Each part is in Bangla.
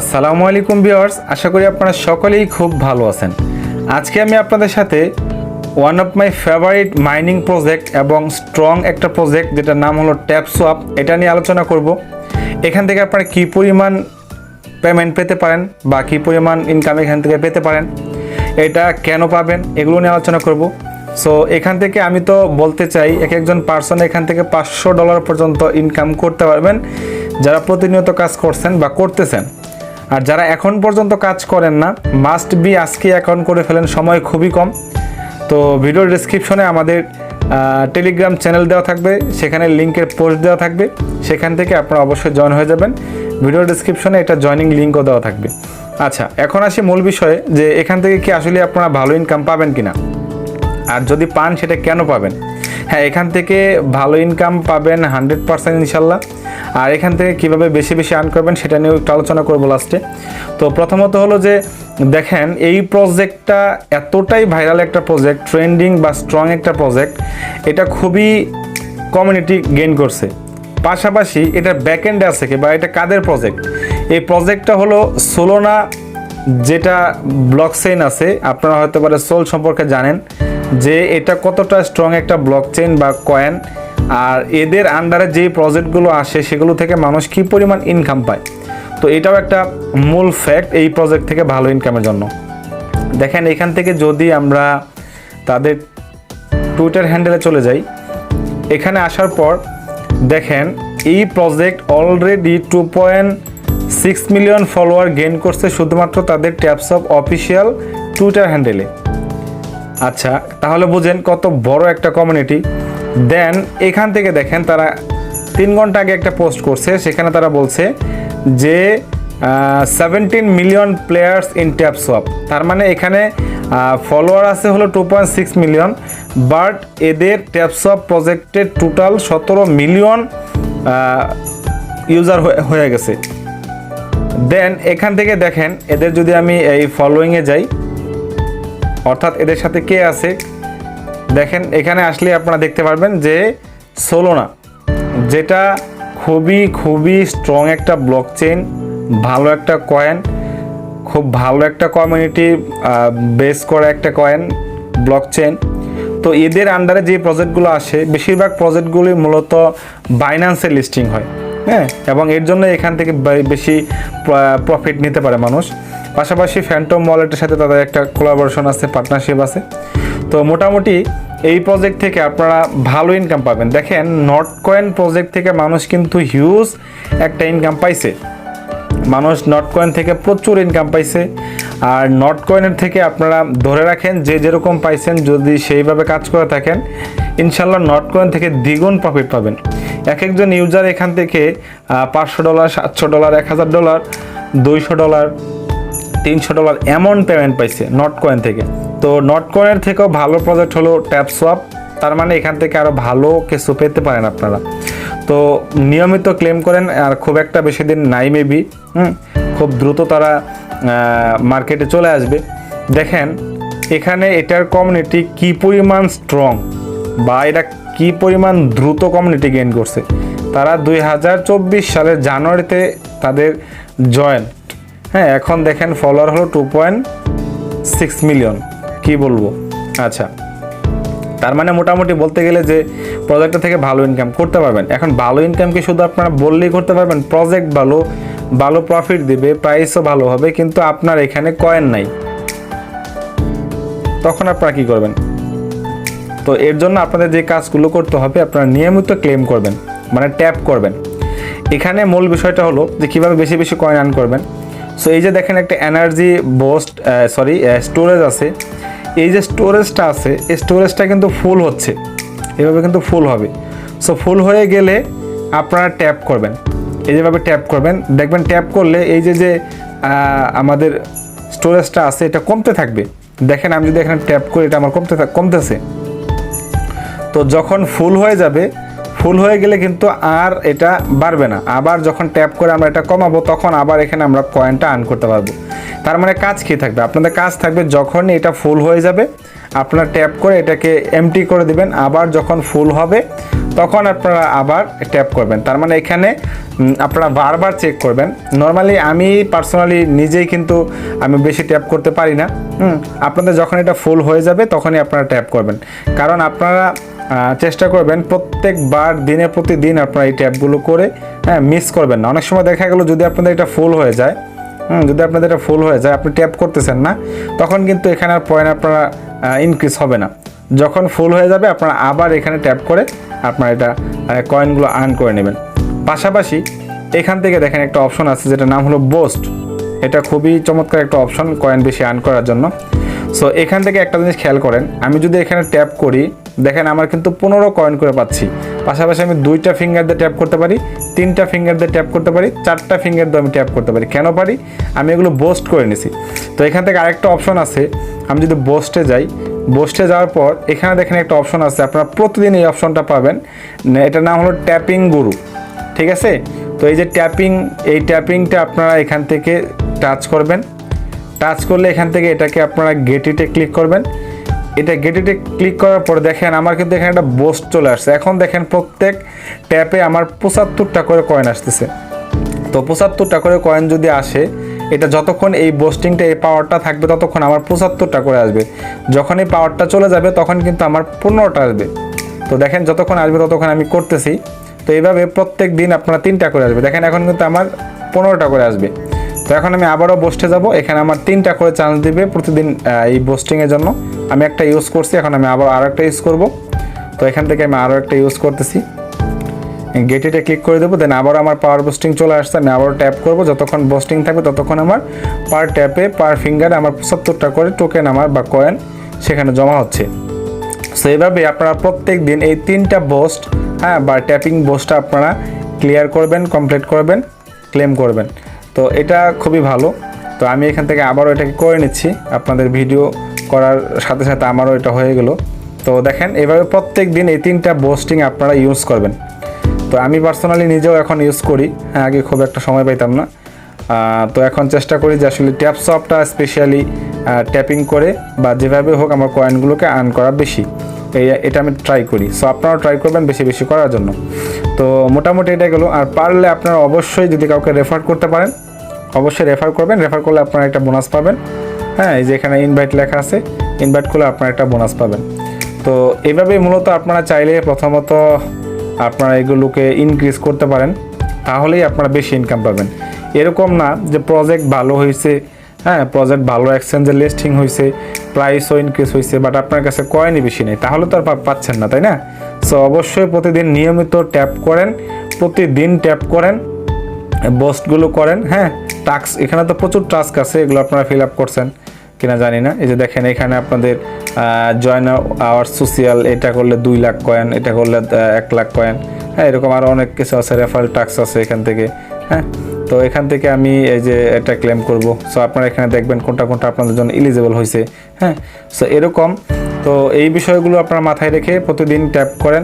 আসসালামু আলাইকুম ভিউয়ার্স, আশা করি আপনারা সকলেই খুব ভালো আছেন। আজকে আমি আপনাদের সাথে one of my favourite mining project এবং স্ট্রং একটা প্রজেক্ট যেটার নাম হলো ট্যাপসোয়াপ, এটা নিয়ে আলোচনা করব। এখান থেকে আপনারা কী পরিমাণ পেমেন্ট পেতে পারেন বা কী পরিমাণ ইনকাম এখান থেকে পেতে পারেন, এটা কেন পাবেন, এগুলো নিয়ে আলোচনা করব। সো এখান থেকে আমি তো বলতে চাই একজন পার্সন এখান থেকে $500 পর্যন্ত ইনকাম করতে পারবেন যারা প্রতিনিয়ত কাজ করছেন বা করতেছেন। আর যারা এখন পর্যন্ত কাজ করেন না, মাস্ট বি আজকে অ্যাকাউন্ট করে ফেলেন, সময় খুবই কম। তো ভিডিওর ডেসক্রিপশনে আমাদের টেলিগ্রাম চ্যানেল দেওয়া থাকবে, সেখানে লিঙ্কের পোস্ট দেওয়া থাকবে, সেখান থেকে আপনারা অবশ্যই জয়েন হয়ে যাবেন। ভিডিওর ডেসক্রিপশনে এটা জয়নিং লিঙ্কও দেওয়া থাকবে। আচ্ছা, এখন আসি মূল বিষয়ে যে এখান থেকে কি আসলে আপনারা ভালো ইনকাম পাবেন কিনা, আর যদি পান সেটা কেন পাবেন। হ্যাঁ, এখান থেকে ভালো ইনকাম পাবেন 100% ইনশাল্লাহ। আর এখান থেকে কীভাবে বেশি বেশি আর্ন করবেন সেটা নিয়েও একটু আলোচনা করবো লাস্টে। তো প্রথমত হলো যে দেখেন, এই প্রজেক্টটা এতটাই ভাইরাল একটা প্রজেক্ট, ট্রেন্ডিং বা স্ট্রং একটা প্রজেক্ট, এটা খুবই কমিউনিটি গেইন করছে। পাশাপাশি এটা ব্যাকএন্ডে আছে কি বা এটা কাদের প্রজেক্ট, এই প্রজেক্টটা হলো সোলোনা, যেটা ব্লকচেইন আছে। আপনারা হয়তো পারে সোল সম্পর্কে জানেন যে এটা কতটা স্ট্রং একটা ব্লকচেইন বা কয়েন, আর এদের আন্ডারে যেই প্রজেক্টগুলো আসে সেগুলো থেকে মানুষ কী পরিমাণ ইনকাম পায়। তো এটাও একটা মূল ফ্যাক্ট এই প্রজেক্ট থেকে ভালো ইনকামের জন্য। দেখেন, এখান থেকে যদি আমরা তাদের টুইটার হ্যান্ডেলে চলে যাই, এখানে আসার পর দেখেন এই project already 2.6 million follower gain করছে শুধুমাত্র তাদের ট্যাপসপ অফিসিয়াল টুইটার হ্যান্ডেলে। আচ্ছা, তাহলে বুঝেন কত বড় একটা কমিউনিটি। দেন এখান থেকে দেখেন তারা 3 ঘন্টা আগে একটা পোস্ট করছে, সেখানে তারা বলছে যে 17 মিলিয়ন প্লেয়ার্স ইন ট্যাপসোয়াপ। তার মানে এখানে ফলোয়ার আছে হলো 2.6 মিলিয়ন, বাট এদের ট্যাপসোয়াপ প্রজেক্টের টোটাল 17 মিলিয়ন ইউজার হয়ে গেছে। দেন এখান থেকে দেখেন এদের যদি আমি এই ফলোয়িংয়ে যাই, অর্থাৎ এদের সাথে কে আছে, দেখেন এখানে আসলে আপনারা দেখতে পারবেন যে সোলোনা, যেটা খুবই স্ট্রং একটা ব্লকচেইন, ভালো একটা কয়েন, খুব ভালো একটা কমিউনিটি বেস করা একটা কয়েন ব্লকচেইন। তো এদের আন্ডারে যে প্রজেক্টগুলো আসে, বেশিরভাগ প্রজেক্টগুলি মূলত বাইন্যান্সে লিস্টিং হয়, হ্যাঁ, এবং এর জন্য এখান থেকে বেশি প্রফিট নিতে পারে মানুষ। পাশাপাশি ফ্যান্টম ওয়ালেটের সাথে তাদের একটা কোলাবোরেশন আছে, পার্টনারশিপ আছে। তো মোটামুটি এই প্রজেক্ট থেকে আপনারা ভালো ইনকাম পাবেন। দেখেন, নট কয়েন প্রজেক্ট থেকে মানুষ কিন্তু হিউজ একটা ইনকাম পাইছে, মানুষ নট কয়েন থেকে প্রচুর ইনকাম পাইছে। আর নট কয়েনের থেকে আপনারা ধরে রাখেন যে যেরকম পাইছেন, যদি সেইভাবে কাজ করে থাকেন, ইনশাল্লাহ নট কয়েন থেকে দ্বিগুণ প্রফিট পাবেন। একজন ইউজার এখান থেকে $500, $700, $1000, $200, $300 এমন পেমেন্ট পাইছে নট কয়েন থেকে। তো নট কয়েনের থেকেও ভালো প্রজেক্ট হলো ট্যাপসোয়াপ, তার মানে এখান থেকে আরও ভালো কিছু পেতে পারেন আপনারা। তো নিয়মিত ক্লেম করেন, আর খুব একটা বেশি দিন নাই, মেবি খুব দ্রুত তারা মার্কেটে চলে আসবে। দেখেন এখানে এটার কমিউনিটি কী পরিমাণ স্ট্রং বা এটা কী পরিমাণ দ্রুত কমিউনিটি গেইন করছে। তারা 2024 সালের জানুয়ারিতে তাদের জয়েন, হ্যাঁ, এখন দেখেন ফলোয়ার হলো 2.6 মিলিয়ন, কি বলবো। আচ্ছা, তার মানে মোটামুটি বলতে গেলে যে প্রজেক্টটা থেকে ভালো ইনকাম করতে পারবেন। এখন ভালো ইনকাম কি শুধু আপনারা বললেই করতে পারবেন? প্রজেক্ট ভালো প্রফিট দিবে, প্রাইসও ভালো হবে, কিন্তু আপনার এখানে কয়েন নাই, তখন আপনারা কি করবেন? তো এর জন্য আপনাদের যে কাজগুলো করতে হবে, আপনারা নিয়মিত ক্লেম করবেন, মানে ট্যাপ করবেন। এখানে মূল বিষয়টা হলো যে কীভাবে বেশি বেশি কয়েন আর্ন করবেন। সো এই যে দেখেন একটা এনার্জি স্টোরেজ আছে, এই যে স্টোরেজটা আছে, এই স্টোরেজটা কিন্তু ফুল হচ্ছে, এভাবে কিন্তু ফুল হবে। সো ফুল হয়ে গেলে আপনারা ট্যাপ করবেন, এই যেভাবে ট্যাপ করবেন, দেখবেন ট্যাপ করলে এই যে আমাদের স্টোরেজটা আছে এটা কমতে থাকবে। দেখেন আমি যদি এখানে ট্যাপ করি, এটা আমার কমতেছে। তো যখন ফুল হয়ে যাবে, ফুল হয়ে গেলে কিন্তু আর এটা বাড়বে না। আবার যখন ট্যাপ করে আমরা এটা কমাবো, তখন আবার এখানে আমরা কয়েনটা আর্ন করতে পারবো। তার মানে কাজ কী থাকবে? আপনাদের কাজ থাকবে যখনই এটা ফুল হয়ে যাবে আপনারা ট্যাপ করে এটাকে এমটি করে দিবেন। আবার যখন ফুল হবে তখন আপনারা আবার ট্যাপ করবেন। তার মানে এখানে আপনারা বারবার চেক করবেন। নর্মালি আমি পার্সোনালি নিজেই কিন্তু আমি বেশি ট্যাপ করতে পারি না। আপনাদের যখন এটা ফুল হয়ে যাবে তখনই আপনারা ট্যাপ করবেন, কারণ আপনারা চেষ্টা করবেন প্রত্যেকবার দিনে প্রতিদিন আপনারা এই ট্যাপগুলো করে মিস করবেন না। অনেক সময় দেখা গেল যদি আপনাদের এটা ফুল হয়ে যায়, যদি আপনাদের এটা ফুল হয়ে যায়, আপনি ট্যাপ করতেছেন না, তখন কিন্তু এখানে আর পয়েন্ট আপনারা ইনক্রিজ হবে না। যখন ফুল হয়ে যাবে আপনারা আবার এখানে ট্যাপ করে আপনারা এটা কয়েনগুলো আর্ন করে নেবেন। পাশাপাশি এখান থেকে দেখেন একটা অপশন আছে যেটা নাম হলো বোস্ট। এটা খুবই চমৎকার একটা অপশন কয়েন বেশি আর্ন করার জন্য। সো এখান থেকে একটা জিনিস খেয়াল করেন, আমি যদি এখানে ট্যাপ করি দেখেন আমার কিন্তু 15 কয়েন করে পাচ্ছি। পাশাপাশি আমি 2টা ফিঙ্গার দিয়ে ট্যাপ করতে পারি, 3টা ফিঙ্গার দিয়ে ট্যাপ করতে পারি, 4টা ফিঙ্গার দিয়ে আমি ট্যাপ করতে পারি। কেন পারি? আমি এগুলো বোস্ট করে নিছি। তো এখান থেকে আরেকটা অপশন আছে, আমি যদি বোস্টে যাই, বোস্টে যাওয়ার পর এখানে দেখেন একটা অপশন আছে, আপনারা প্রতিদিন এই অপশনটা পাবেন। এটার নাম হলো ট্যাপিং গুরু, ঠিক আছে? তো এই যে এই ট্যাপিংটা আপনারা এখান থেকে টাচ করবেন। টাচ করলে এখান থেকে এটাকে আপনারা গেটিতে ক্লিক করবেন। এটা গেটিতে ক্লিক করার পর দেখেন আমার কিন্তু এখানে একটা বোস্ট চলে আসছে। এখন দেখেন প্রত্যেক ট্যাপে আমার 75টা করে কয়েন আসতেছে। তো 75টা করে কয়েন যদি আসে, এটা যতক্ষণ এই বোস্টিংটা এই পাওয়ারটা থাকবে ততক্ষণ আমার 75টা করে আসবে। যখন এই পাওয়ারটা চলে যাবে তখন কিন্তু আমার 15টা আসবে। তো দেখেন যতক্ষণ আসবে ততক্ষণ আমি করতেছি। তো এইভাবে প্রত্যেক দিন আপনারা 3টা করে আসবে। দেখেন এখন কিন্তু আমার 15টা করে আসবে। তো এখন আমি আবারও বোস্টে যাব, এখানে আমার 3টা করে চান্স দিবে প্রতিদিন এই বোস্টিংয়ের জন্য। আমি একটা ইউজ করছি, এখন আমি আবার আরও একটা ইউজ করব। তো এখান থেকে আমি আরও একটা ইউজ করতেছি, গেটিতে ক্লিক করে দেবো। দেন আবার আমার পাওয়ার বুস্টিং চলে আসছে, আমি আবারও ট্যাপ করব। যতক্ষণ বুস্টিং থাকবে ততক্ষণ আমার পার ট্যাপে পার ফিঙ্গারে আমার 75টা করে টোকেন আমার বা কয়েন সেখানে জমা হচ্ছে। সো এইভাবে আপনারা প্রত্যেক দিন এই 3টা বোস্ট বা ট্যাপিং বোস্টটা আপনারা ক্লিয়ার করবেন, কমপ্লিট করবেন, ক্লেম করবেন। তো এটা খুবই ভালো। তো আমি এখান থেকে আবারও এটাকে করে নিচ্ছি, আপনাদের ভিডিও করার সাথে সাথে আমারও এটা হয়ে গেল। তো দেখেন এভাবে প্রত্যেক দিন এই 3টা বোস্টিং আপনারা ইউজ করবেন। তো আমি পার্সোনালি নিজেও এখন ইউজ করি, আগে খুব একটা সময় পাইতাম না। তো এখন চেষ্টা করি যে আসলে ট্যাপসপটা স্পেশালি ট্যাপিং করে বা যেভাবে হোক আমার কয়েনগুলোকে আর্ন করা বেশি, এটা আমি ট্রাই করি। সো আপনারাও ট্রাই করবেন বেশি বেশি করার জন্য। তো মোটামুটি এটা গেলো। আর পারলে আপনারা অবশ্যই যদি কাউকে রেফার করতে পারেন অবশ্যই রেফার করবেন। রেফার করলে আপনারা একটা বোনাস পাবেন। এই যে এখানে ইনভাইট লেখা আছে, ইনভাইট করলে আপনারা একটা বোনাস পাবেন। তো এইভাবেই মূলত আপনারা চাইলে প্রথমত আপনারা এগুলোকে ইনক্রিজ করতে পারেন, তাহলেই আপনারা বেশি ইনকাম পাবেন। এরকম না যে প্রজেক্ট ভালো হয়েছে, প্রজেক্ট ভালো এক্সচেঞ্জে লিস্টিং হয়েছে, প্রাইসও ইনক্রিজ হয়েছে, বাট আপনার কাছে কয়েনই বেশি নেই, তাহলে তো আর পাচ্ছেন না, তাই না? সো অবশ্যই প্রতিদিন নিয়মিত ট্যাপ করেন, প্রতিদিন ট্যাপ করেন, বোস্টগুলো করেন। টাস্ক এখানে তো প্রচুর টাস্ক আছে, এগুলো আপনারা ফিল আপ করছেন কিনা জানি না। এই যে দেখেন এখানে আপনাদের জয়েন আওয়ার সোশিয়াল, এটা করলে 2 লাখ কয়েন, এটা করলে 1 লাখ কয়েন, এরকম আরও অনেক কিছু আছে। রেফারেল টাস্ক আছে এখান থেকে। তো এখান থেকে আমি এই যে এটা ক্লেম করব। সো আপনারা এখানে দেখবেন কোনটা কোনটা আপনাদের জন্য এলিজিবল হয়েছে। সো এরকম তো এই বিষয়গুলো আপনারা মাথায় রেখে প্রতিদিন ট্যাপ করেন,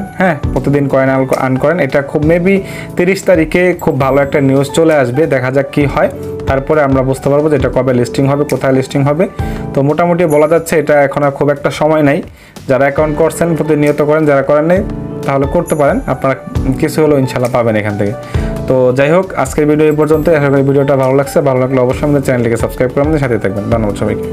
প্রতিদিন কয়েন আর্ন করেন। এটা খুব মেবি 30 তারিখে খুব ভালো একটা নিউজ চলে আসবে, দেখা যাক কি হয়। তারপরে আমরা বুঝতে পারবো যে এটা কবে লিস্টিং হবে, কোথায় লিস্টিং হবে। তো মোটামুটি বলা যাচ্ছে এটা এখন আর খুব একটা সময় নাই। যারা অ্যাকাউন্ট করছেন প্রতিনিয়ত করেন, যারা করেন নাই তাহলে করতে পারেন, আপনারা কিছু হলেও ইনশাল্লাহ পাবেন এখান থেকে। তো যাই হোক, আজকের ভিডিও এই পর্যন্ত। আশা করি ভিডিওটা ভালো লাগছে। ভালো লাগলে অবশ্যই আমাদের চ্যানেলটিকে সাবস্ক্রাইব করে আমাদের সাথে থাকবেন। ধন্যবাদ সবাইকে।